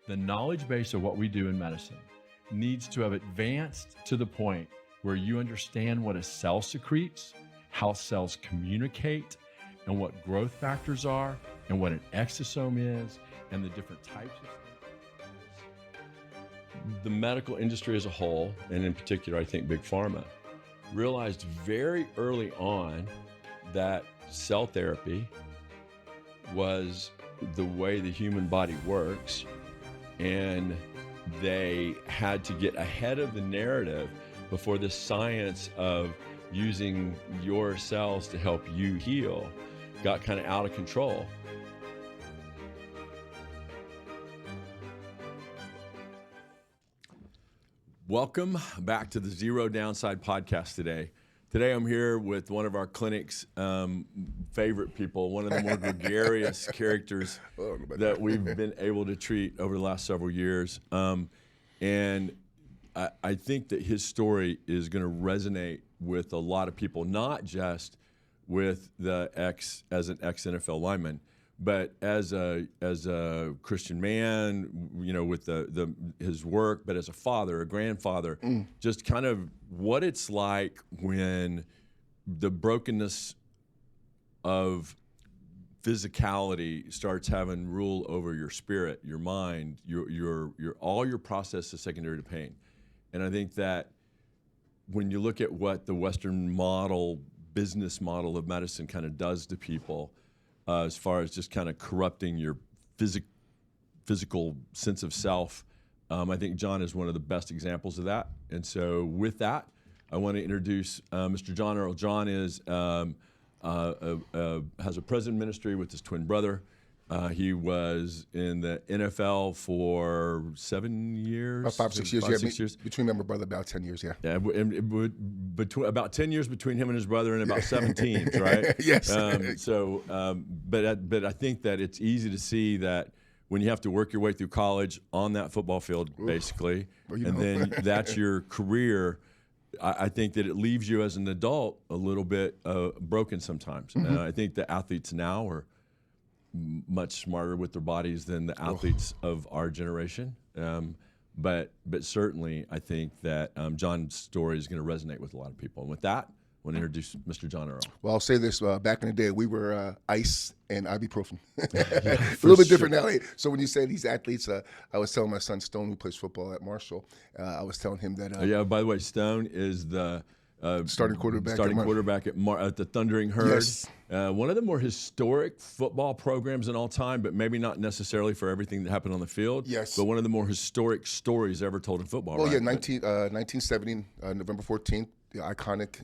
The knowledge base of what we do in medicine needs to have advanced to the point where you understand what a cell secretes, how cells communicate, and what growth factors are, and what an exosome is, and the different types of things. The medical industry as a whole, and in particular, I think Big Pharma, realized very early on that cell therapy was the way the human body works, and they had to get ahead of the narrative before the science of using your cells to help you heal got kind of out of control. Welcome back to the Zero Downside podcast today. Today I'm here with one of our clinic's favorite people, one of the more gregarious characters that we've been able to treat over the last several years. And I think that his story is going to resonate with a lot of people, not just with the as an ex-NFL lineman, but as a Christian man, you know, with his work, but as a father, a grandfather, just kind of what it's like when the brokenness of physicality starts having rule over your spirit, your mind, your all your process is secondary to pain. And I think that when you look at what the Western model, business model of medicine kind of does to people, as far as just kind of corrupting your physical sense of self, I think John is one of the best examples of that. And so with that, I want to introduce Mr. John Earle. John is has a prison ministry with his twin brother. He was in the NFL for 7 years? About 5, 6 years, 6 years. Between me and my brother, about 10 years, yeah. Yeah, between about 10 years between him and his brother, and about 7 teams, right? Yes. But I think that it's easy to see that when you have to work your way through college on that football field, basically, then that's your career, I think that it leaves you as an adult a little bit broken sometimes. And I think the athletes now are much smarter with their bodies than the athletes of our generation. But certainly, I think that John's story is going to resonate with a lot of people. And with that, I want to introduce Mr. John Earle. Well, I'll say this. Back in the day, we were ice and ibuprofen. A little bit different now. So when you say these athletes, I was telling my son Stone, who plays football at Marshall, I was telling him that... by the way, Stone is the... starting quarterback at the Thundering Herd. Yes. One of the more historic football programs in all time, but maybe not necessarily for everything that happened on the field. Yes. But one of the more historic stories ever told in football. Well, right? yeah, 1970, November 14th, the iconic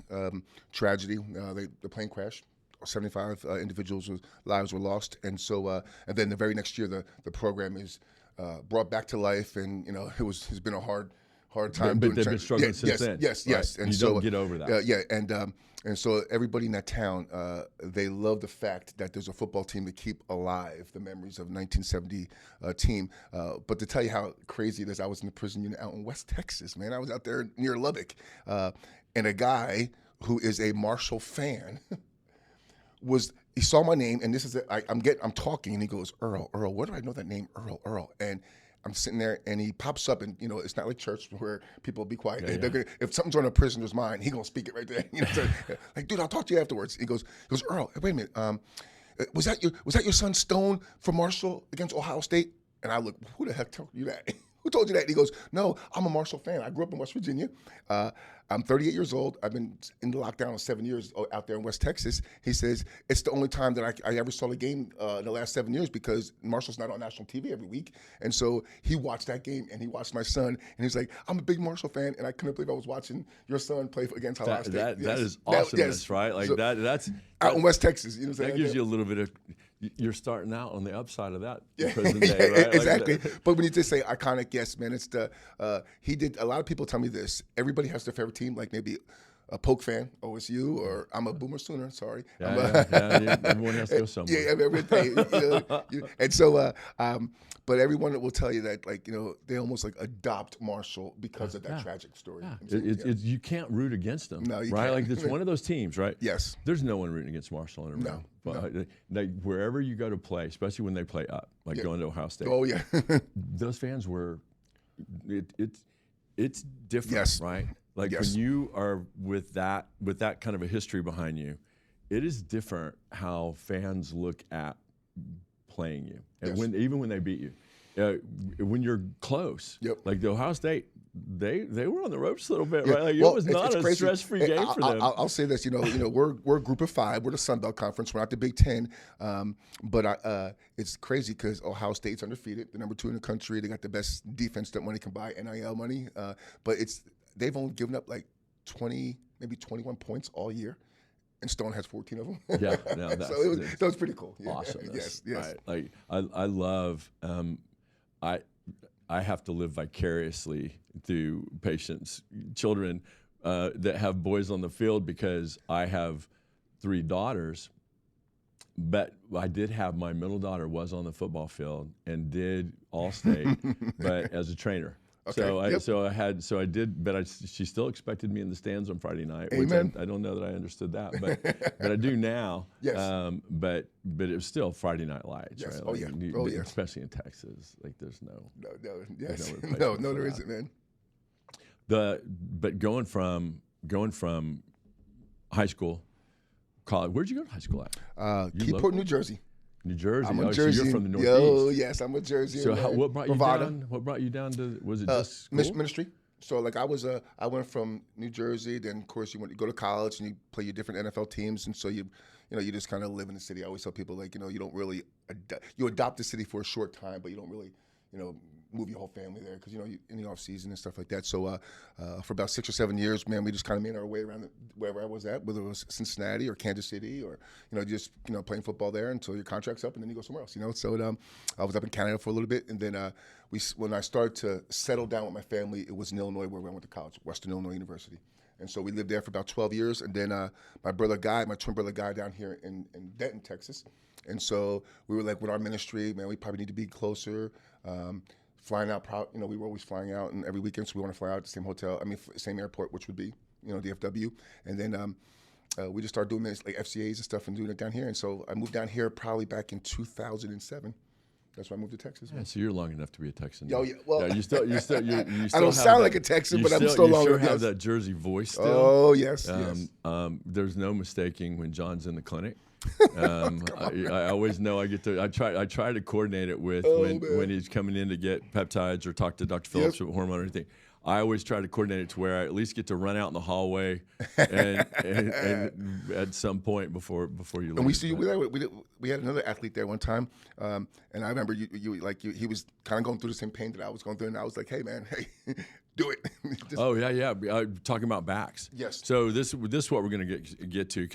tragedy, the plane crash. 75 individuals' lives were lost, and so and then the very next year, the program is brought back to life, and it's been a hard time. But they've been struggling since then. Yes. And you don't get over that. And so everybody in that town, they love the fact that there's a football team to keep alive the memories of 1970 team. But to tell you how crazy it is, I was in the prison unit out in West Texas, man. I was out there near Lubbock, and a guy who is a Marshall fan he saw my name, and this is I'm talking, and he goes, Earle, where do I know that name, Earle? And I'm sitting there, and he pops up, and it's not like church where people be quiet. Yeah. If something's on a prisoner's mind, he gonna speak it right there. So, like, dude, I'll talk to you afterwards. He goes, Earle, wait a minute, was that your son Stone from Marshall against Ohio State? And I look, who the heck told you that? Who told you that? And he goes, no, I'm a Marshall fan. I grew up in West Virginia. I'm 38 years old. I've been in the lockdown 7 years out there in West Texas. He says, it's the only time that I ever saw the game in the last 7 years because Marshall's not on national TV every week. And so he watched that game, and he watched my son, and he's like, I'm a big Marshall fan, and I couldn't believe I was watching your son play against Ohio State. That is awesomeness, right? Like so, that's out in West Texas. That gives you a little bit of... You're starting out on the upside of that present day, right? Exactly. But when you just say iconic, yes, man, it's he did. A lot of people tell me this. Everybody has their favorite team. Like maybe a Polk fan, OSU, or I'm a Boomer Sooner. Sorry, Everyone has to go somewhere. Yeah, everything. And so, but everyone will tell you that, like, they almost like adopt Marshall because of that tragic story. Yeah. You can't root against them. No, you right? can't. Like it's one of those teams, right? Yes. There's no one rooting against Marshall in a room. But like wherever you go to play, especially when they play up, like going to Ohio State. Oh yeah. Those fans were. It's different, right? Like when you are with that kind of a history behind you, it is different how fans look at playing you, and even when they beat you, when you're close, like the Ohio State, they were on the ropes a little bit, right? Like it was not a stress-free game for them. I'll say this, we're a group of 5. We're the Sun Belt Conference. We're not the Big Ten, but it's crazy because Ohio State's undefeated. They're number 2 in the country. They got the best defense that money can buy, NIL money. But they've only given up like 20, maybe 21 points all year. And Stone has 14 of them. Yeah, no, so that was pretty cool. Yeah. Awesome. Yes. Right. Like I love. I have to live vicariously through patients, children that have boys on the field because I have 3 daughters. But I did have my middle daughter was on the football field and did All-State, but as a trainer. Okay. So I did, but she still expected me in the stands on Friday night. Amen. Which I don't know that I understood that, but I do now. Yes. But it was still Friday Night Lights, Yes. right? Oh yeah. Especially in Texas, like there's no. Yes. No, there isn't, man. But going from high school, college. Where'd you go to high school at? Keyport, New Jersey. New Jersey. I'm a Jersey. So you're from the Northeast. Yo, yes, I'm a Jersey. So what brought you down? What brought you down to? Was it just school? Ministry? So like I went from New Jersey. Then of course you go to college and you play your different NFL teams, and so you just kind of live in the city. I always tell people like you don't really you adopt the city for a short time, but you don't really move your whole family there because in the off season and stuff like that. So for about 6 or 7 years, man, we just kind of made our way around wherever I was at, whether it was Cincinnati or Kansas City or just playing football there until your contract's up and then you go somewhere else. So I was up in Canada for a little bit, and then when I started to settle down with my family, it was in Illinois where I went to college, Western Illinois University. And so we lived there for about 12 years, and then my twin brother Guy down here in Denton, Texas. And so we were like, with our ministry, man, we probably need to be closer. Flying out, we were always flying out, and every weekend, so we want to fly out at the same hotel. Same airport, which would be, DFW. And then we just started doing this, like FCAs and stuff, and doing it down here. And so I moved down here probably back in 2007. That's why I moved to Texas. Yeah, so you're long enough to be a Texan. Oh, yeah. Well, you still I don't sound like a Texan, but I'm still long enough. You still have that Jersey voice still. Oh, yes, yes. There's no mistaking when John's in the clinic. I always know I try to coordinate it with when he's coming in to get peptides or talk to Dr. Phillips or hormone or anything. I always try to coordinate it to where I at least get to run out in the hallway and at some point before you leave. And we had another athlete there one time, and I remember he was kind of going through the same pain that I was going through, and I was like, hey man, do it. Talking about backs. Yes. So this is what we're going to get to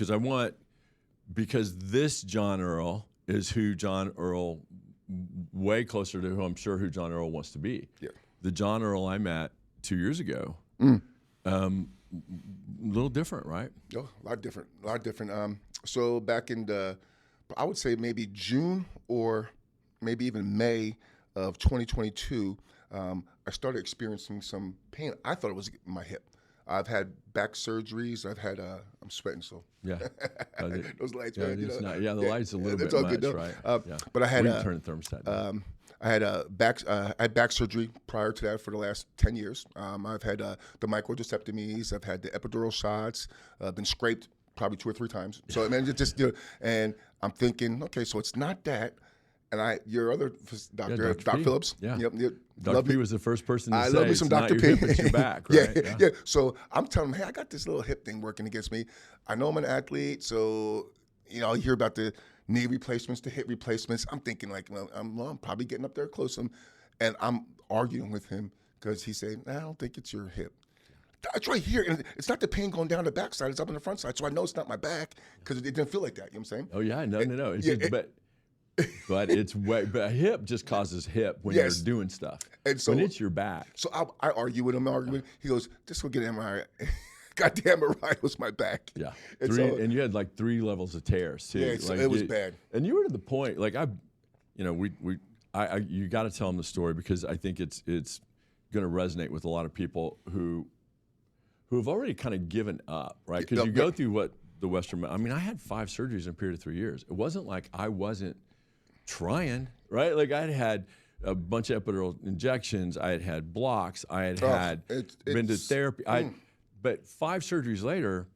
because this John Earle is who John Earle, way closer to who John Earle wants to be. Yeah. The John Earle I met 2 years ago, a little different, right? Oh, a lot different. So back in I would say maybe June or maybe even May of 2022, I started experiencing some pain. I thought it was my hip. I've had back surgeries. I've had I'm sweating, so yeah. Those lights, man. The lights a little bit all much, good, right? But I had turn the thermostat down. I had back surgery prior to that for the last 10 years. I've had the microdiscectomies. I've had the epidural shots. I've been scraped probably 2 or 3 times. So and I'm thinking, okay, so it's not that. And your other doctor, Dr. Phillips. Yeah. Yep. Dr. P was the first person to say love me some it's Dr. not P. your hip, it's your back, right? Yeah. So I'm telling him, hey, I got this little hip thing working against me. I know I'm an athlete, so you hear about the knee replacements, the hip replacements. I'm thinking like, I'm probably getting up there close to him, and I'm arguing with him because he's saying, I don't think it's your hip. It's right here, and it's not the pain going down the back side; it's up on the front side. So I know it's not my back because it didn't feel like that. You know what I'm saying? Oh yeah, no. But a hip just causes hip when you're doing stuff. And so when it's your back. So I argue with him. He goes, "Just go get an MRI." goddamn it right, it was my back. Yeah, And and you had like 3 levels of tears too. Yeah, so like, it was bad. And you were to the point, like you got to tell them the story because I think it's going to resonate with a lot of people who have already kind of given up, right? Because you go through what the Western, I mean, I had 5 surgeries in a period of 3 years. It wasn't like I wasn't trying, right? Like I had a bunch of epidural injections. I had blocks. I had been to therapy. But 5 surgeries later,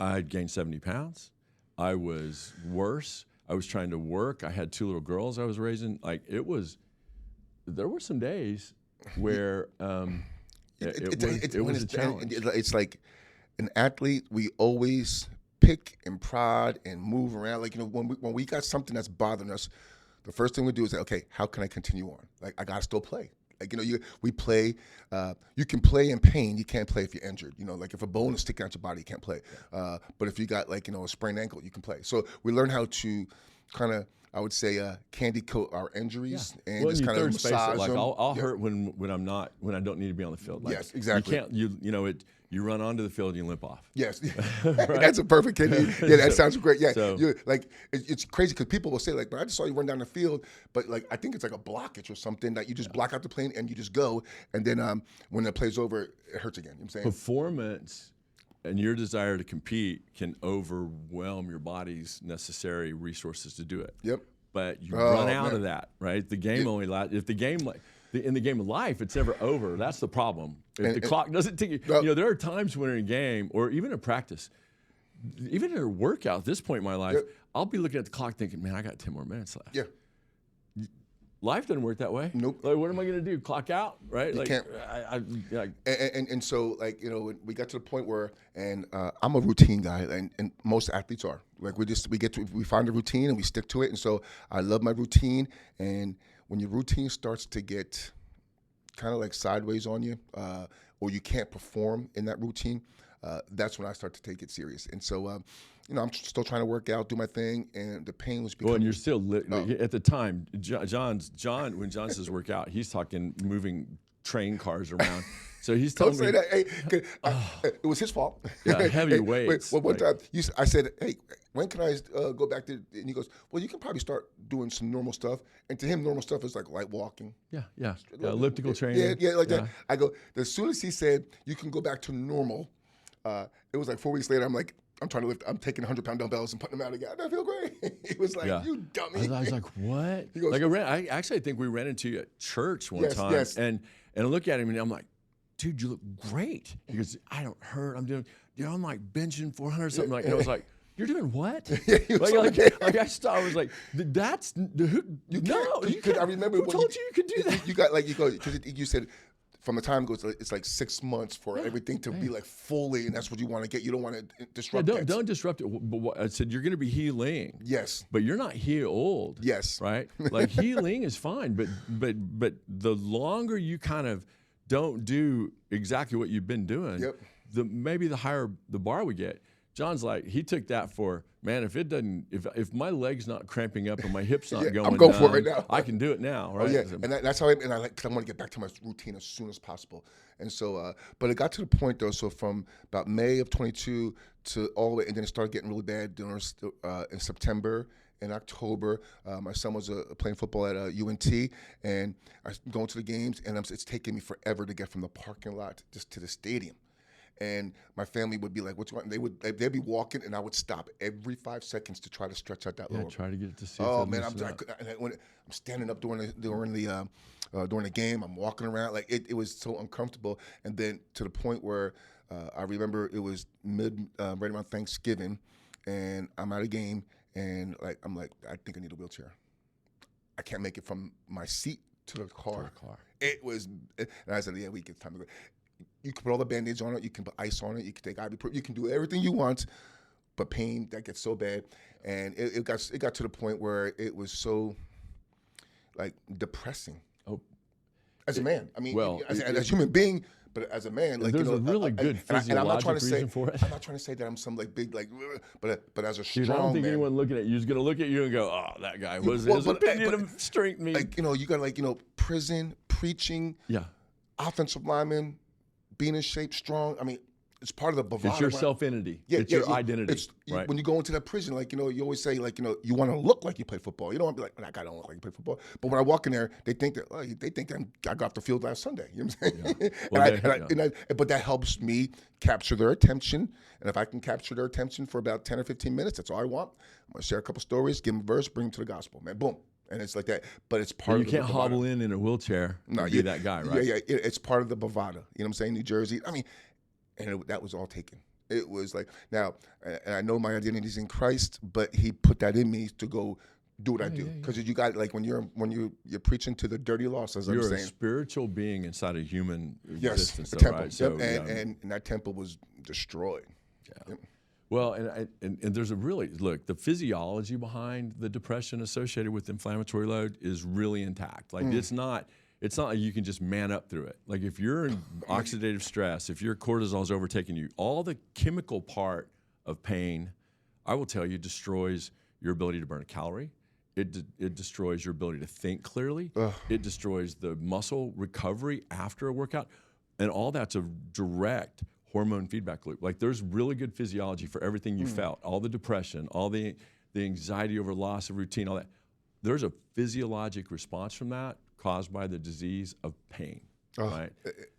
I had gained 70 pounds. I was worse. I was trying to work. I had 2 little girls I was raising. Like there were some days where it was a challenge. It's like an athlete, we always pick and prod and move around. Like, when we got something that's bothering us, the first thing we do is say, okay, how can I continue on? Like, I got to still play. Like, we play, you can play in pain. You can't play if you're injured. Like if a bone is sticking out your body, you can't play. But if you got a sprained ankle, you can play. So we learn how to kind of, I would say, candy coat our injuries and just kind of massage them. I'll hurt when I don't need to be on the field. Like, yes, exactly. You can't, you run onto the field and you limp off. Yes, that's a perfect candy. Yeah, that sounds great. Yeah, it's crazy because people will say like, "But I just saw you run down the field," but like I think it's like a blockage or something that you just block out the plane and you just go, and then when the play's over, it hurts again. You know what I'm saying? Performance and your desire to compete can overwhelm your body's necessary resources to do it. Yep. But you run out of that, right? The game only lasts. If the game in the game of life, it's never over. That's the problem. If the clock doesn't tick, there are times when in a game or even in practice, even in a workout, at this point in my life, I'll be looking at the clock thinking, man, I got 10 more minutes left. Yeah. Life doesn't work that way. Nope. Like, what am I going to do? Clock out, right? You can't. And so, like, we got to the point where, and I'm a routine guy, and most athletes are. Like, we find a routine and we stick to it. And so I love my routine. And when your routine starts to get kind of like sideways on you, or you can't perform in that routine, that's when I start to take it serious. And so, I'm still trying to work out, do my thing, and the pain was becoming. Well, and you're still at the time. John, when John says work out, he's talking moving train cars around. So he's telling me. Don't say that. Hey, it was his fault. Yeah, heavy weights. Well, one time I said, "Hey, when can I go back to?" And he goes, "Well, you can probably start doing some normal stuff." And to him, normal stuff is like light walking. Yeah. Elliptical training. Yeah, like that. I go. As soon as he said you can go back to normal, it was like 4 weeks later. I'm like, I'm trying to lift. I'm taking 100-pound dumbbells and putting them out again. I feel great. He was like, "You dummy." I was like, "What?" He goes, I think we ran into you at church one time. Yes. And I look at him and I'm like, "Dude, you look great." He goes, "I don't hurt. I'm like benching 400 something like." And I was like, "You're doing what?" I stopped. I was like, "That's you could. I remember. Who told you could do that?" You got because you said. From the time goes, it's like 6 months for everything to be like fully, and that's what you want to get. You don't want to disrupt it. Don't disrupt it. But I said you're going to be healing. Yes. But you're not healed. Yes. Right? Like healing is fine, but the longer you kind of don't do exactly what you've been doing, maybe the higher the bar we get. John's like, he took that for, man, if my leg's not cramping up or my hip's not going I'm going down, for it right now. I can do it now, right? Oh, yeah, and that's how I want to get back to my routine as soon as possible. And so, but it got to the point though, so from about May of 22 to all the way, and then it started getting really bad in September and October. My son was playing football at UNT, and I was going to the games, and it's taking me forever to get from the parking lot just to the stadium. And my family would be like, "What's going?" They'd be walking, and I would stop every 5 seconds to try to stretch out that lower. Try to get it to see. Oh man, I'm standing up during the game. I'm walking around like it was so uncomfortable. And then to the point where I remember it was right around Thanksgiving, and I'm at a game, and I'm like, I think I need a wheelchair. I can't make it from my seat to the car. It was, and I said, "Yeah, it's time to go." You can put all the Band-Aids on it. You can put ice on it. You can take ibuprofen. You can do everything you want, but pain that gets so bad, and it got to the point where it was so like depressing. Oh, as a man, I mean, as a human being, but as a man, like there's a really good physiological reason for it. I'm not trying to say that I'm some like big but as a strong man. I don't think man, anyone looking at you is going to look at you and go, "Oh, that guy was his opinion of strength." Like you got prison, preaching, offensive lineman. Being in shape, strong. I mean, it's part of the bravado. It's your self-entity. Yeah, it's your identity. Right. When you go into that prison, like, you always say, like, you want to look like you play football. You don't want to be like, that guy don't look like he play football. But when I walk in there, they think that I got off the field last Sunday. You know what I'm saying? Yeah. Well, but that helps me capture their attention. And if I can capture their attention for about 10 or 15 minutes, that's all I want. I'm going to share a couple stories, give them a verse, bring them to the gospel, man. Boom. And it's like that. But it's part of the bravado. You can't hobble in a wheelchair and be that guy, right? Yeah. It's part of the bravado. You know what I'm saying? New Jersey. I mean, that was all taken. It was like, now, and I know my identity is in Christ, but he put that in me to go do what I do. Because you got, like, when you're preaching to the dirty lost, as I'm saying. You're a spiritual being inside a human existence, a temple. Right? So, and that temple was destroyed. Yeah. Yep. Well, and there's the physiology behind the depression associated with inflammatory load is really intact. Like it's not like you can just man up through it. Like if you're in oxidative stress, if your cortisol is overtaking you, all the chemical part of pain, I will tell you, destroys your ability to burn a calorie. It destroys your ability to think clearly. It destroys the muscle recovery after a workout, and all that's a direct hormone feedback loop. Like there's really good physiology for everything you felt, all the depression, all the anxiety over loss of routine, all that. There's a physiologic response from that caused by the disease of pain, right?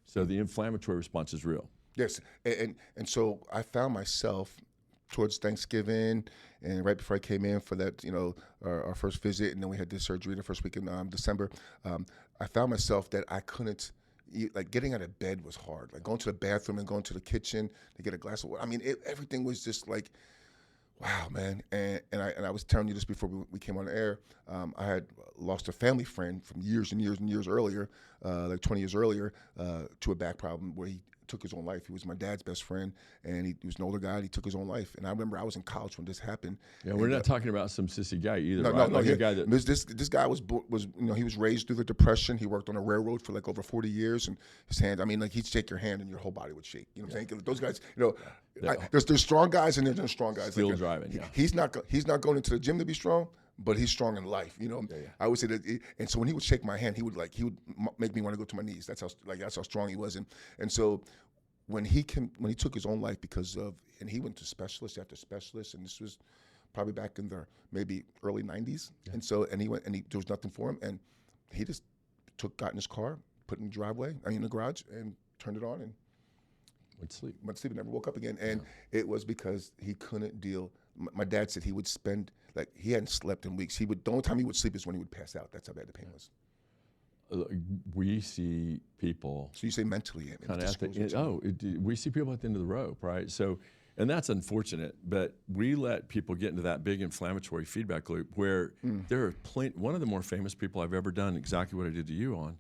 So the inflammatory response is real. Yes, and so I found myself towards Thanksgiving and right before I came in for that, our first visit, and then we had this surgery the first week in December. I found myself that I couldn't. Like getting out of bed was hard. Like going to the bathroom and going to the kitchen to get a glass of water. I mean, everything was just like, wow, man. And I was telling you this before we came on the air. I had lost a family friend from years and years and years earlier, like 20 years earlier, to a back problem where he took his own life. He was my dad's best friend, and he was an older guy, and he took his own life. And I remember I was in college when this happened. Yeah, we're not talking about some sissy guy either, no, right? No, a guy that this guy was he was raised through the Depression. He worked on a railroad for like over 40 years, and his hand, I mean, like he'd shake your hand and your whole body would shake. You know what I'm saying? Those guys, there's strong guys and there's strong guys. Still driving. Yeah. He's not going into the gym to be strong, but he's strong in life. I would say that. And so when he would shake my hand, he would make me want to go to my knees. That's how strong he was. And so when he took his own life and he went to specialist after specialist, and this was probably back in the maybe early 90s. Yeah. And so, there was nothing for him. And he just got in his car, put it in the garage, and turned it on and went to sleep. And never woke up again. And it was because he couldn't deal. My dad said he would spend, like, he hadn't slept in weeks. The only time he would sleep is when he would pass out. That's how bad the pain was. We see people. So you say mentally? We see people at the end of the rope, right? So, and that's unfortunate, but we let people get into that big inflammatory feedback loop where there are one of the more famous people I've ever done exactly what I did to you on,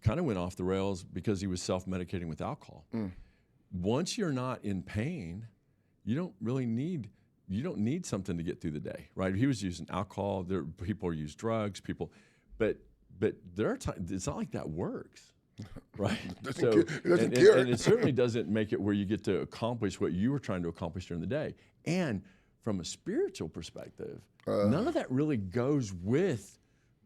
kind of went off the rails because he was self-medicating with alcohol. Once you're not in pain, you don't need something to get through the day, right? He was using alcohol. People use drugs. But there are times, it's not like that works, right? It doesn't cure. And it certainly doesn't make it where you get to accomplish what you were trying to accomplish during the day. And from a spiritual perspective, none of that really goes with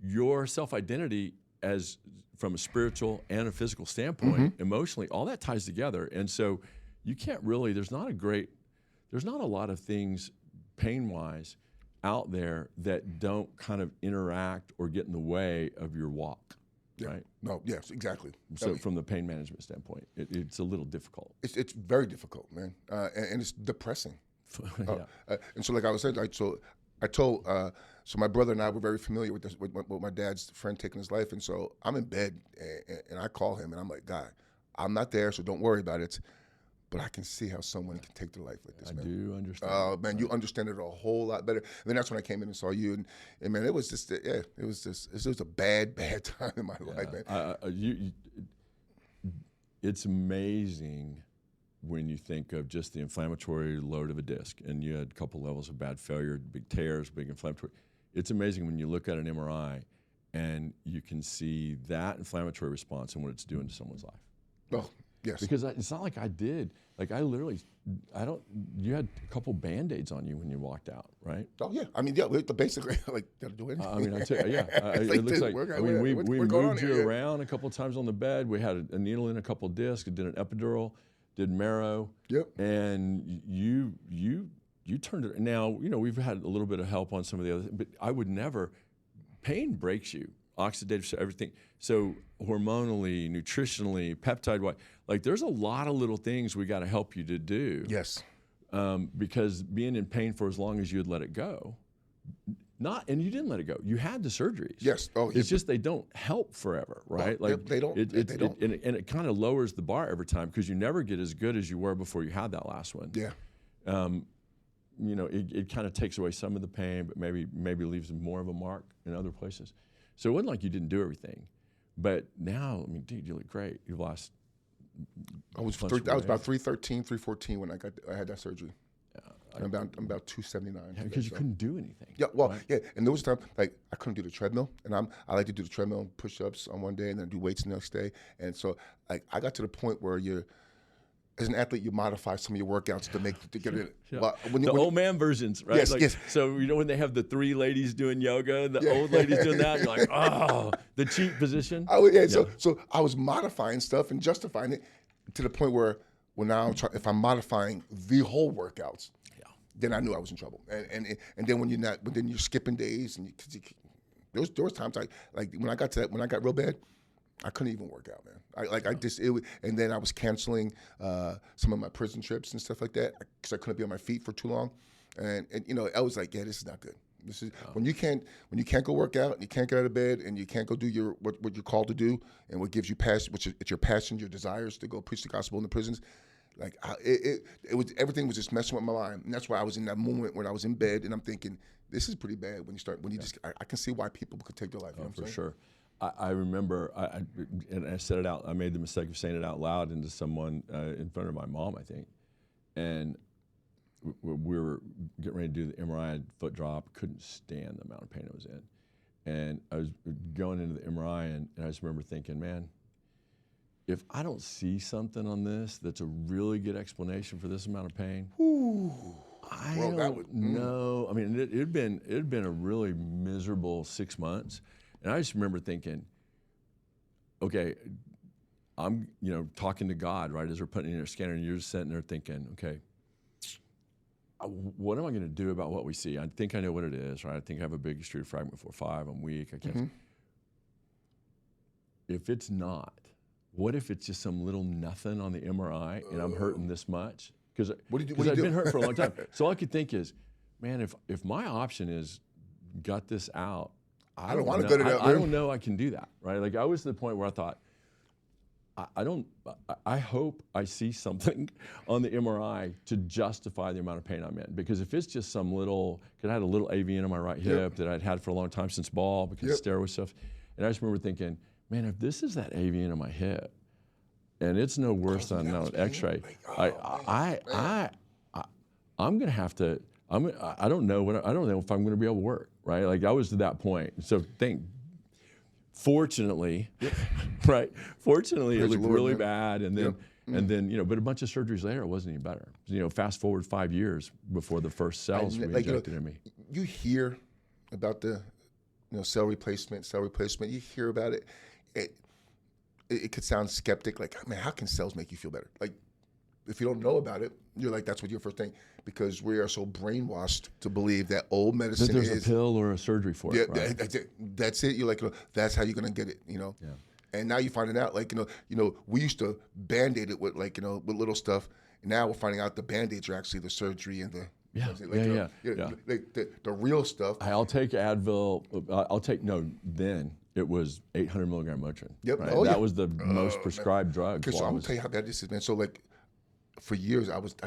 your self-identity as from a spiritual and a physical standpoint, emotionally, all that ties together. And so you can't really, there's not a lot of things pain-wise out there that don't kind of interact or get in the way of your walk, right? No, yes, exactly. So from the pain management standpoint, it's a little difficult. It's very difficult, man, and it's depressing. And so, like I was saying, so my brother and I were very familiar with this, with my dad's friend taking his life, and so I'm in bed, and I call him, and I'm like, "God, I'm not there, so don't worry about it. But I can see how someone can take their life like this, man. I do understand. Man, you understand it a whole lot better. And then that's when I came in and saw you, and man, it was a bad time in my life, man. It's amazing when you think of just the inflammatory load of a disc, and you had a couple levels of bad failure, big tears, big inflammatory. It's amazing when you look at an MRI and you can see that inflammatory response and what it's doing to someone's life. Oh, yes. Because it's not like I did. Like you had a couple Band-Aids on you when you walked out, right? Oh, yeah. I mean, yeah, basically, like, gotta do anything. I mean, I tell you, yeah. It looks like, we moved you around a couple times on the bed. We had a needle in a couple discs, did an epidural. did marrow. Yep. And you turned it. Now, you know, we've had a little bit of help on some of the other, but I would never. Pain breaks you, oxidative, so everything. So hormonally, nutritionally, peptide-wise, like there's a lot of little things we got to help you to do. Yes. Because being in pain for as long as you had let it go, and you didn't let it go. You had the surgeries. Yes. Oh, it's just they don't help forever, right? Oh, like they don't. They don't. And it kind of lowers the bar every time because you never get as good as you were before you had that last one. Yeah. You know, it kind of takes away some of the pain, but maybe leaves more of a mark in other places. So it wasn't like you didn't do everything, but now, I mean, dude, you look great. You've lost. I was about 313, 314 when I had that surgery. I'm about 279. Because you couldn't do anything. Yeah, well, right? yeah, and there was a time like I couldn't do the treadmill, and I like to do the treadmill and push-ups on one day, and then do weights the next day, and so like I got to the point where as an athlete, you modify some of your workouts to get it. Yeah. Well, old man versions, right? Yes, yes. So you know when they have the 3 ladies doing yoga and the old ladies doing that, you're like, oh, the cheat position. So I was modifying stuff and justifying it to the point where now if I'm modifying the whole workouts, then I knew I was in trouble. And then when you're skipping days, and there was times like when I got real bad, I couldn't even work out, man. And then I was canceling some of my prison trips and stuff like that because I couldn't be on my feet for too long, and you know I was like, yeah, this is not good. This is when you can't go work out and you can't get out of bed and you can't go do what you're called to do and what gives you passion, it's your passion, your desires to go preach the gospel in the prisons. Like everything was just messing with my mind, and that's why I was in that moment when I was in bed and I'm thinking, this is pretty bad I can see why people could take their life. You know what I'm saying? Sure. I remember, and I said it out. I made the mistake of saying it out loud into someone in front of my mom, I think, and we were getting ready to do the MRI, foot drop. Couldn't stand the amount of pain I was in, and I was going into the MRI, and I just remember thinking, man, if I don't see something on this that's a really good explanation for this amount of pain, I don't know. I mean, it had been a really miserable 6 months. And I just remember thinking, okay, I'm talking to God, right, as we're putting in a scanner, and you're just sitting there thinking, okay, what am I going to do about what we see? I think I know what it is, right? I think I have a big extruded fragment 4-5. I'm weak. I can't. If it's not, what if it's just some little nothing on the MRI and I'm hurting this much? Because I've been hurt for a long time. So all I could think is, man, if my option is gut this out, I don't want to go to that. I don't know I can do that, right? Like I was to the point where I thought, I hope I see something on the MRI to justify the amount of pain I'm in. Because if it's just some little, because I had a little AVN on my right hip that I'd had for a long time since ball because of steroid stuff, and I just remember thinking, man, if this is that AVN on my hip, and it's no worse than an X-ray, I'm gonna have to. I don't know if I'm going to be able to work, right? Like I was to that point. So fortunately, right? Fortunately, it looked really bad, and then but a bunch of surgeries later, it wasn't any better. Fast forward 5 years before the first cells were injected in me. You hear about the cell replacement. You hear about it. It could sound skeptic, like, man, how can cells make you feel better? Like, if you don't know about it, you're like, that's what your first thing, because we are so brainwashed to believe that old medicine that there's a pill or a surgery for it, right? That's it. You're like, that's how you're gonna get it, Yeah. And now you're finding out, like, we used to Band-Aid it with, like, with little stuff. And now we're finding out the Band-Aids are actually the surgery and the the real stuff. I'll take Advil. Then it was 800 milligram Motrin. Yep. Right? That was the most prescribed drug. Okay, so I'm gonna tell you how bad this is, man. So like, for years I used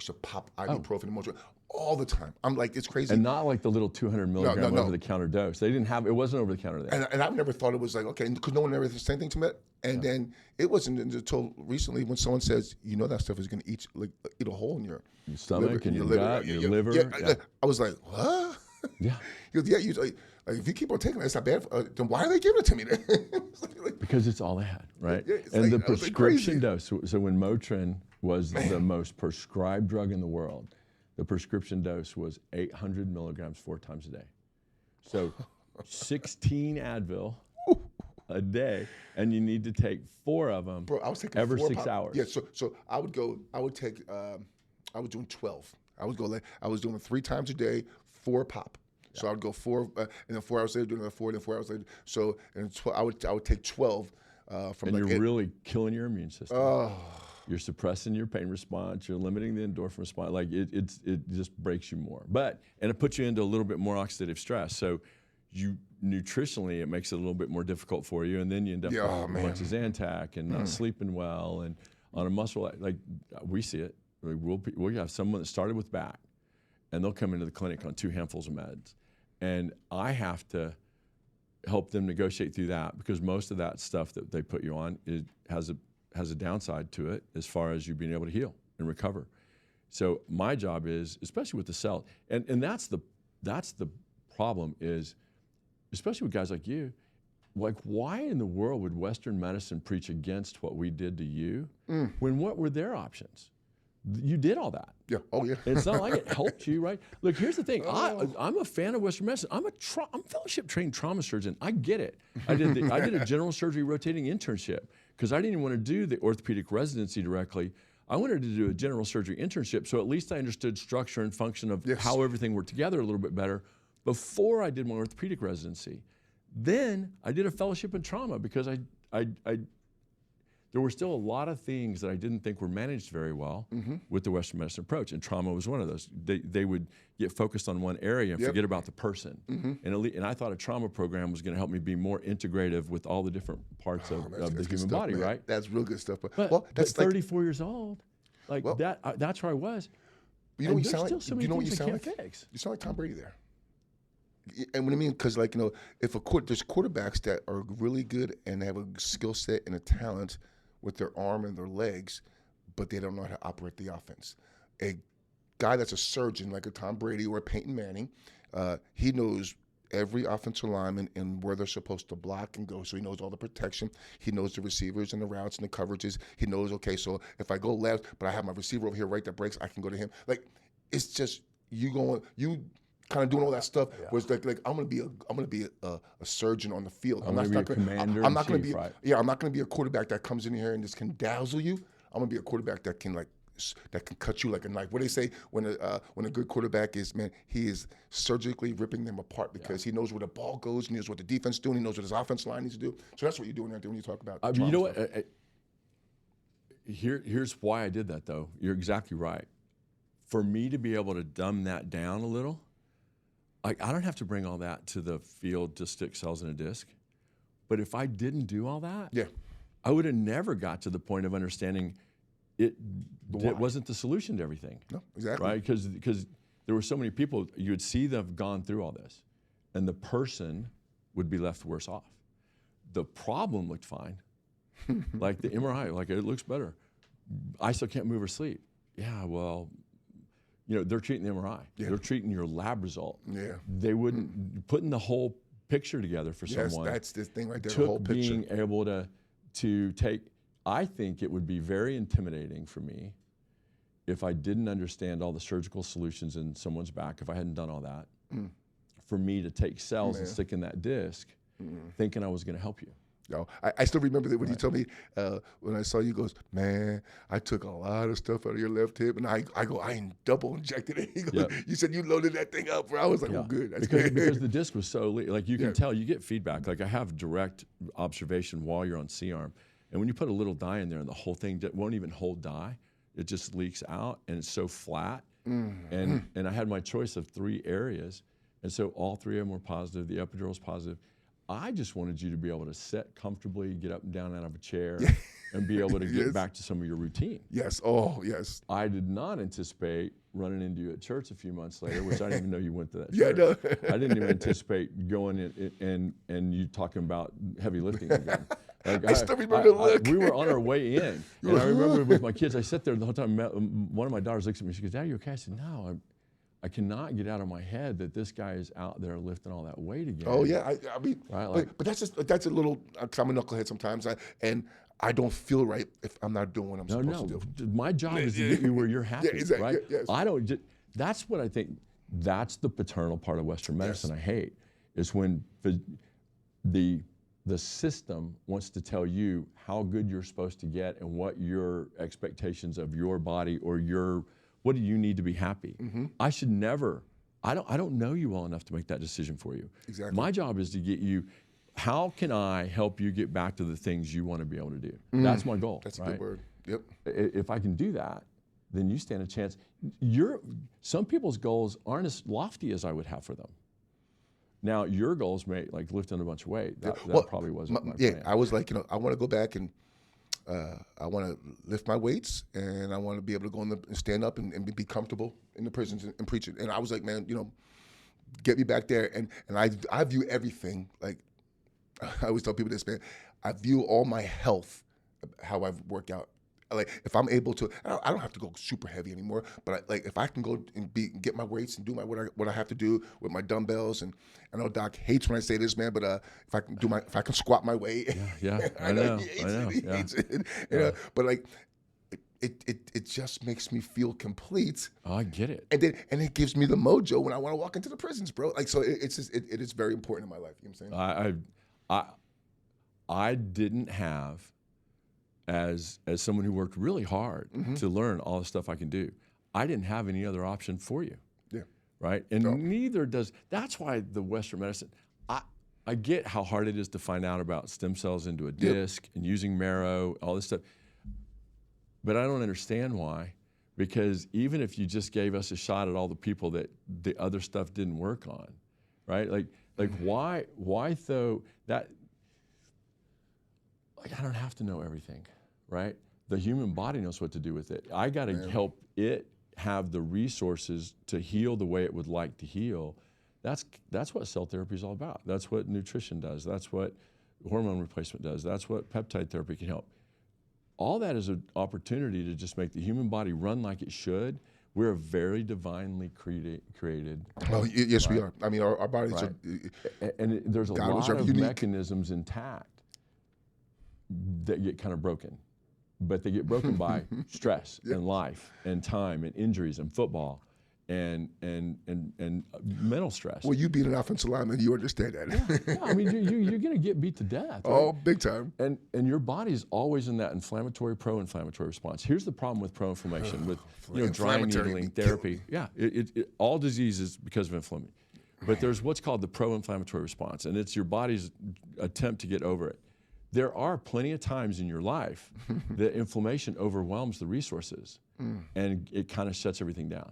to pop ibuprofen and Motrin all the time. I'm like, it's crazy. And not like the little 200 milligram over-the-counter dose. They didn't have, it wasn't over-the-counter there. And I've never thought it was like, okay, because no one ever said anything to me. And then it wasn't until recently when someone says, that stuff is going to eat a hole in your stomach liver, and your gut, your liver. Yeah. I was like, what? Yeah. Like, if you keep on taking it, it's not bad. Then why are they giving it to me then? Because it's all they had, right? Yeah, and the prescription dose, so when Motrin was the most prescribed drug in the world, the prescription dose was 800 milligrams 4 times a day. So 16 Advil a day, and you need to take 4 of them. Bro, I was taking every 4 6 pop. hours. Yeah, so I was doing 12. I was doing it 3 times a day, 4 pop. So I would go 4, and then 4 hours later, do another 4, and then 4 hours later. So and I would take 12 from. And like you're really killing your immune system. Oh. You're suppressing your pain response. You're limiting the endorphin response. Like it just breaks you more. And it puts you into a little bit more oxidative stress. So nutritionally, it makes it a little bit more difficult for you. And then you end up with a bunch of Zantac and not sleeping well. And on a muscle, like we see it. We'll have someone that started with back, and they'll come into the clinic on 2 handfuls of meds. And I have to help them negotiate through that, because most of that stuff that they put you on has a downside to it as far as you being able to heal and recover. So my job is, especially with the cell, and that's the problem is, especially with guys like you, like why in the world would Western medicine preach against what we did to you when what were their options? You did all that. Yeah. Oh, yeah. It's not like it helped you, right? Look, here's the thing. I'm a fan of Western medicine. I'm fellowship-trained trauma surgeon. I get it. I did a general surgery rotating internship because I didn't even want to do the orthopedic residency directly. I wanted to do a general surgery internship, so at least I understood structure and function of how everything worked together a little bit better before I did my orthopedic residency. Then I did a fellowship in trauma because there were still a lot of things that I didn't think were managed very well with the Western medicine approach, and trauma was one of those. They would get focused on one area and forget about the person. And I thought a trauma program was going to help me be more integrative with all the different parts of the human body, man. right? That's real good stuff. But that's 34 years old. Like that's where I was. You know what you sound like? Still so many things I can't fix. You sound like Tom Brady there. And what I mean, because if there's quarterbacks that are really good and they have a skill set and a talent with their arm and their legs, but they don't know how to operate the offense. A guy that's a surgeon like a Tom Brady or a Peyton Manning, he knows every offensive lineman and where they're supposed to block and go. So he knows all the protection. He knows the receivers and the routes and the coverages. He knows, okay, so if I go left, but I have my receiver over here right that breaks, I can go to him. Like, it's just you kind of doing all that stuff. Where it's like I'm gonna be a surgeon on the field. I'm not gonna be a quarterback that comes in here and just can dazzle you. I'm gonna be a quarterback that can cut you like a knife. What do they say when a good quarterback is, man, he is surgically ripping them apart because he knows where the ball goes, he knows what the defense is doing, he knows what his offense line needs to do. So that's what you're doing right there when you talk about. You know what? Here's why I did that though. You're exactly right. For me to be able to dumb that down a little, I don't have to bring all that to the field to stick cells in a disc. But if I didn't do all that, I would have never got to the point of understanding it wasn't the solution to everything. No, exactly. Right? Because there were so many people, you would see them have gone through all this, and the person would be left worse off. The problem looked fine. Like the MRI, like it looks better. I still can't move or sleep. Yeah, well, they're treating the MRI. They're treating your lab result. Yeah. They wouldn't putting the whole picture together for someone. Yes, that's the thing right there. Took the whole picture. Being able to take. I think it would be very intimidating for me if I didn't understand all the surgical solutions in someone's back. If I hadn't done all that, for me to take cells and stick in that disc, thinking I was going to help you. No, I still remember that when you told me, when I saw you, goes, man, I took a lot of stuff out of your left hip, and I double injected it. He goes, you said you loaded that thing up, bro. I was like, oh, good. That's because the disc was so, like you can tell, you get feedback. Like I have direct observation while you're on C-arm, and when you put a little dye in there and the whole thing won't even hold dye, it just leaks out, and it's so flat. And I had my choice of 3 areas, and so all 3 of them were positive. The epidural was positive. I just wanted you to be able to sit comfortably, get up and down out of a chair, and be able to get back to some of your routine. Yes. Oh, yes. I did not anticipate running into you at church a few months later, which I didn't even know you went to that church. I didn't even anticipate going in and you talking about heavy lifting again. Like I still remember the look. We were on our way in, and I remember with my kids, I sat there the whole time. One of my daughters looks at me, she goes, "Dad, are you okay?" I said, "No, I cannot get out of my head that this guy is out there lifting all that weight again." Oh yeah, I mean, right? But that's a little. Cause I'm a knucklehead sometimes, and I don't feel right if I'm not doing what I'm supposed to do. My job is to get you where you're happy, exactly. right? Yes. I don't. That's what I think. That's the paternal part of Western medicine I hate, is when the the system wants to tell you how good you're supposed to get and what your expectations of your body or what do you need to be happy. I should never, I don't know you well enough to make that decision for you. Exactly. My job is to get you, how can I help you get back to the things you want to be able to do? That's my goal. That's a right? good word. Yep. If I can do that, then you stand a chance. Some people's goals aren't as lofty as I would have for them. Now, your goals may, like lifting a bunch of weight, that probably wasn't my plan. I was like, I want to go back and I want to lift my weights, and I want to be able to go and stand up and be comfortable in the prisons and preach it. And I was like, man, get me back there. And I view everything, like, I always tell people this, man, I view all my health, how I work out. Like, if I'm able to, I don't have to go super heavy anymore, but if I can go and get my weights and do what I have to do with my dumbbells, and I know Doc hates when I say this, man, but if I can squat my weight, yeah, I know, he hates it. But like, it just makes me feel complete. Oh, I get it. And it gives me the mojo when I want to walk into the prisons, bro. Like, so it is very important in my life. You know what I'm saying? I didn't have, as someone who worked really hard to learn all the stuff I can do, I didn't have any other option for you. Yeah. Right? And neither does, that's why the Western medicine, I get how hard it is to find out about stem cells into a disc and using marrow, all this stuff. But I don't understand why, because even if you just gave us a shot at all the people that the other stuff didn't work on, right? Like why though that, like, I don't have to know everything, right? The human body knows what to do with it. I got to help it have the resources to heal the way it would like to heal. That's what cell therapy is all about. That's what nutrition does. That's what hormone replacement does. That's what peptide therapy can help. All that is an opportunity to just make the human body run like it should. We're a very divinely created. Oh, yes, we are. I mean, our bodies are. And there's a lot of unique mechanisms intact that get kind of broken, but they get broken by stress and life and time and injuries and football and mental stress. Well, you being an offensive lineman, you understand that. Yeah, I mean, you're going to get beat to death. Right? Oh, big time. And your body's always in that inflammatory, pro-inflammatory response. Here's the problem with pro-inflammation, with dry needling therapy. Yeah, all disease is because of inflammation. But there's what's called the pro-inflammatory response, and it's your body's attempt to get over it. There are plenty of times in your life that inflammation overwhelms the resources and it kind of shuts everything down.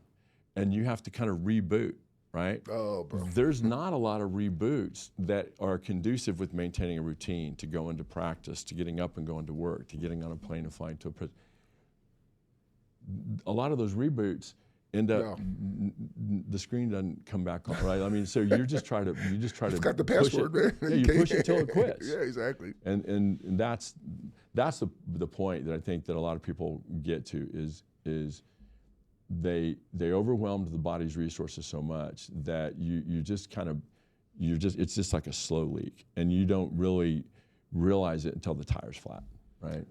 And you have to kind of reboot, right? Oh, bro. There's not a lot of reboots that are conducive with maintaining a routine, to go into practice, to getting up and going to work, to getting on a plane and flying to a prison. A lot of those reboots end up, the screen doesn't come back on, right? I mean, so you just try to got the password, man. Yeah, you push it till it quits. Yeah, exactly. And that's the point that I think that a lot of people get to is they overwhelmed the body's resources so much that it's just like a slow leak, and you don't really realize it until the tire's flat, right?